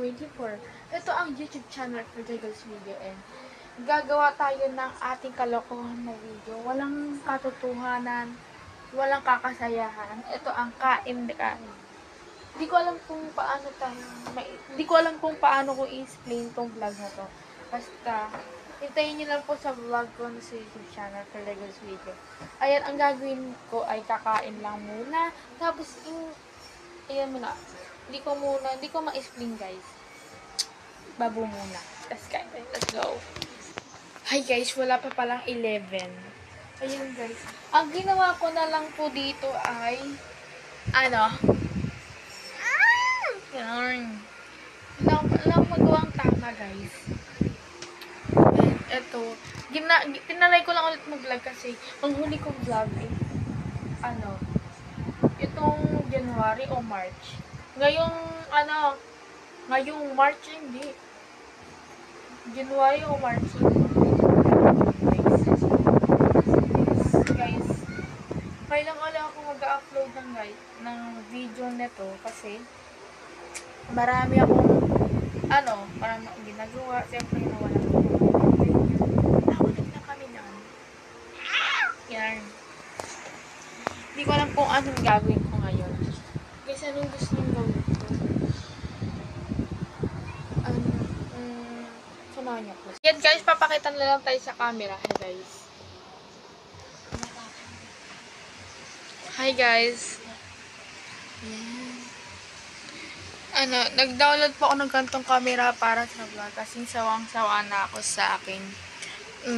2024. Ito ang YouTube channel for Jiggles Video and gagawa tayo ng ating kalokohan na video. Walang katotohanan, walang kakasayahan. Ito ang kain na kain. Hindi ko alam kung paano ko i-explain tong vlog na to. Basta, hintayin nyo lang po sa vlog ko sa YouTube channel for Jiggles Video. Ayan, ang gagawin ko ay kakain lang muna. Tapos, ayan muna. Hindi ko ma-explain guys. Babo muna. Let's go. Hi guys, wala pa palang 11. Ayan guys. Ang ginawa ko na lang po dito ay yan. Lang magawang tama guys. Ito. Tinalay ko lang ulit mag-vlog kasi ang huli kong vlog itong January o March. Ngayong March hindi. January o March. Guys. Kailang ako mag-upload ng video nito kasi marami akong ginagawa. Siyempre nawala ko. Nakulit na kami yan. Yan. Hindi ko alam kung anong gagawin ko ngayon. Guys, anong gusto nyo gawin ko? Samahan niyo po. Yan guys, papakita na lang tayo sa camera. Hey guys. Hi guys. Nag-download po ako ng gantong camera para sa vlog kasi sawang-sawa na ako sa aking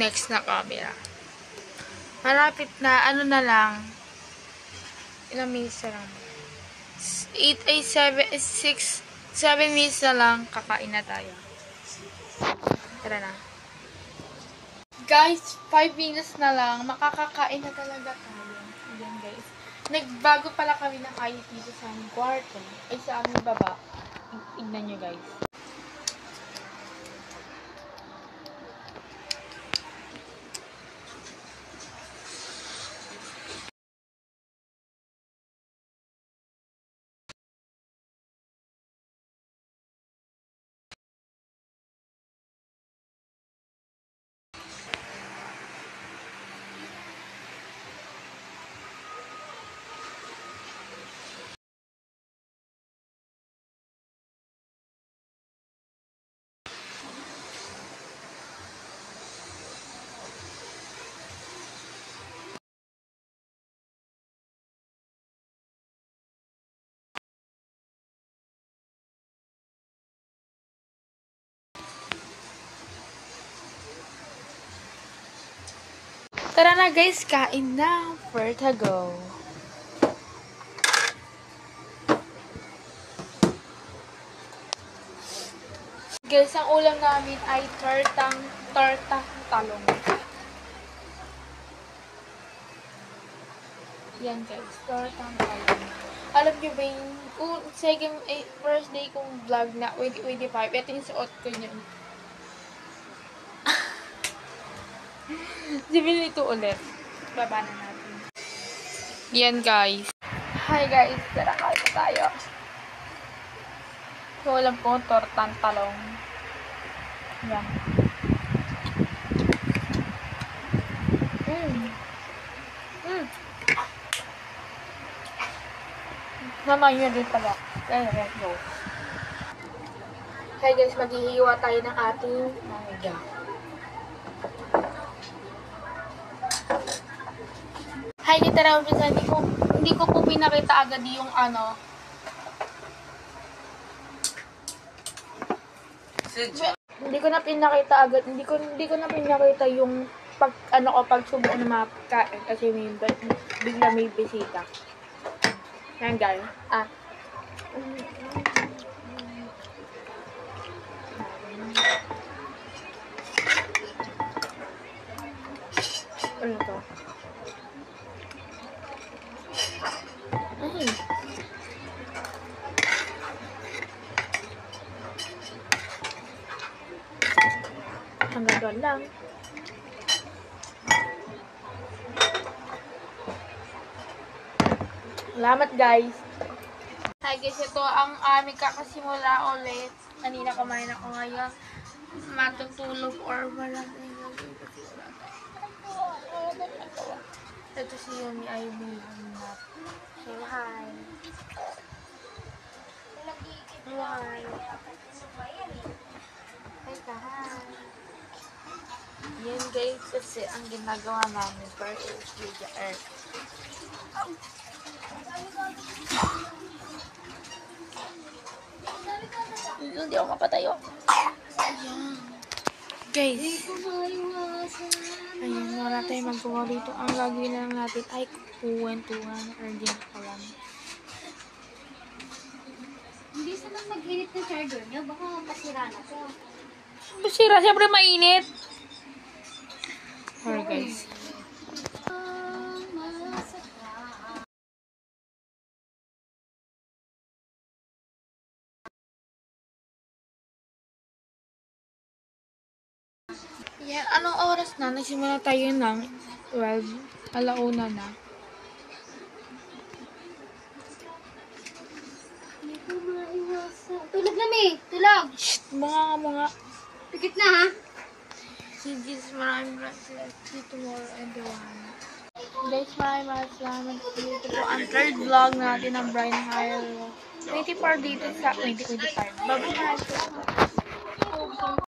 next na camera. Malapit na, na lang. Ilang minutes na lang. 7 minutes na lang, kakain na tayo. Tara na. Guys, 5 minutes na lang, makakakain na talaga tayo. Ayan guys. Nagbago pala kami ng ayos dito sa aming kwarto. Ay sa aming baba. Tignan nyo guys. Tara na guys, kain na. Where to go? Guys, ang ulam namin ay tortang talong. Yan guys, tortang talong. Alam nyo ba yung first day kong vlog na 2025, ito yung suot ko yun. Sabihin ito ulit. Baba na natin. Yan guys. Hi guys, tara kain tayo. So, alam ko, tortang talong. Yan. Naman yun din pala. Let's go. Hi guys, maghihiwa tayo ng ating mangga. Hi, tara umpisa. Hindi ko po pinakita agad yung Hindi ko na pinakita agad. Hindi ko na pinakita yung pagsubo ng mga kain kasi bigla may bisita. Yan guys. Ano to? Hanggang doon lang. Salamat guys. Hi guys, ito ang aming kakasimula ulit kanina kumain ako ngayon. Matutulog or maraming gagawin kasi wala tayong nagawa. Ito si Yumi ay bihanap. So, hi. Hi. Hi ka, hi. Yan guys, kasi ang ginagawa namin for video earth. Hindi ako mapatayo. Ayan. Guys. Ayan, wala tayong magawa dito. Ang gagawin na lang natin ay kuwentuhan or ginakalan. Hindi sana mag-init ng charger niyo. Baka masira na to. Masira, siyempre mainit. Alright guys. Yan, anong oras na? Nagsimula tayo ng 12. Alauna na. Hindi ko maiwasan. Tulog na, May. Tulog. Shh! Mga. Pikit na, ha? See you maraming see you tomorrow and the one. Guys, maraming salamat dito po ang third vlog natin ng Brian Hire 24 dito sa 2025. Bye-bye.